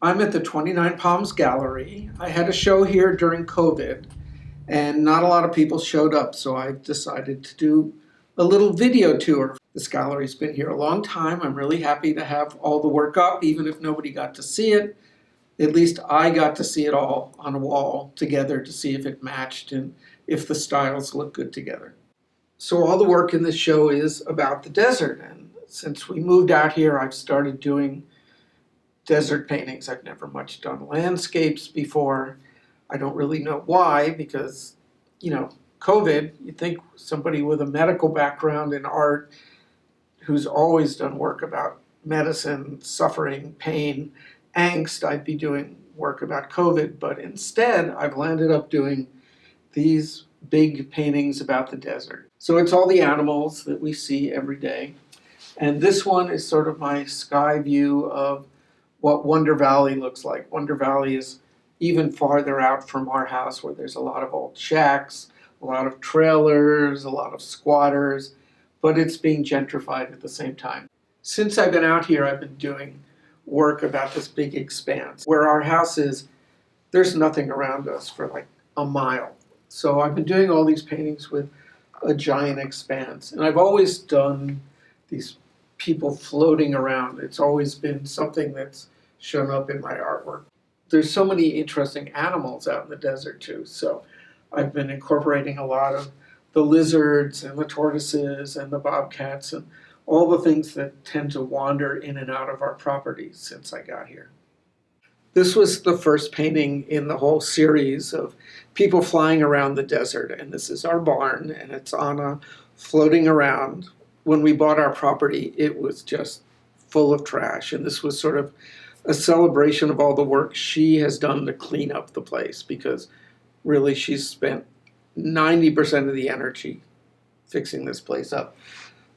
I'm at the 29 Palms Gallery. I had a show here during COVID and not a lot of people showed up, so I decided to do a little video tour. This gallery's been here a long time. I'm really happy to have all the work up, even if nobody got to see it. At least I got to see it all on a wall together to see if it matched and if the styles look good together. So all the work in this show is about the desert, and since we moved out here, I've started doing desert paintings. I've never much done landscapes before. I don't really know why, because, COVID, you'd think somebody with a medical background in art who's always done work about medicine, suffering, pain, angst, I'd be doing work about COVID, but instead I've landed up doing these big paintings about the desert. So it's all the animals that we see every day. And this one is sort of my sky view of what Wonder Valley looks like. Wonder Valley is even farther out from our house, where there's a lot of old shacks, a lot of trailers, a lot of squatters, but it's being gentrified at the same time. Since I've been out here, I've been doing work about this big expanse. Where our house is, there's nothing around us for like a mile. So I've been doing all these paintings with a giant expanse. And I've always done these people floating around. It's always been something that's shown up in my artwork. There's so many interesting animals out in the desert too. So I've been incorporating a lot of the lizards and the tortoises and the bobcats and all the things that tend to wander in and out of our property since I got here. This was the first painting in the whole series of people flying around the desert, and this is our barn, and it's Anna floating around. When we bought our property, it was just full of trash, and this was sort of a celebration of all the work she has done to clean up the place, because really she's spent 90% of the energy fixing this place up.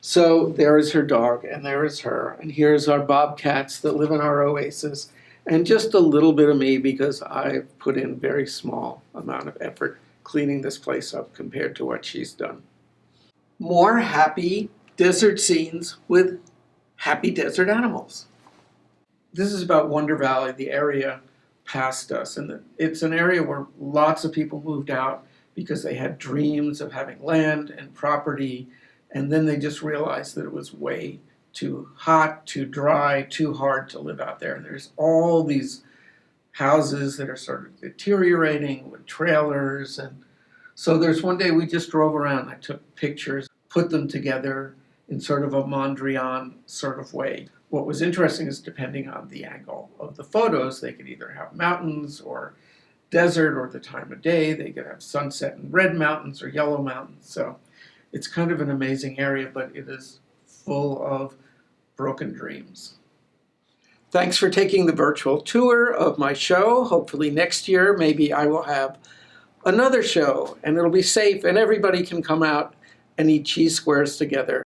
So there is her dog, and there is her, and here's our bobcats that live in our oasis, and just a little bit of me, because I've put in very small amount of effort cleaning this place up compared to what she's done. More happy desert scenes with happy desert animals. This is about Wonder Valley, the area past us, and it's an area where lots of people moved out because they had dreams of having land and property, and then they just realized that it was way too hot, too dry, too hard to live out there. And there's all these houses that are sort of deteriorating with trailers. And so there's one day we just drove around. I took pictures, put them together in sort of a Mondrian sort of way. What was interesting is, depending on the angle of the photos, they could either have mountains or desert, or the time of day. They could have sunset and red mountains or yellow mountains. So it's kind of an amazing area, but it is full of broken dreams. Thanks for taking the virtual tour of my show. Hopefully next year, maybe I will have another show, and it'll be safe and everybody can come out and eat cheese squares together.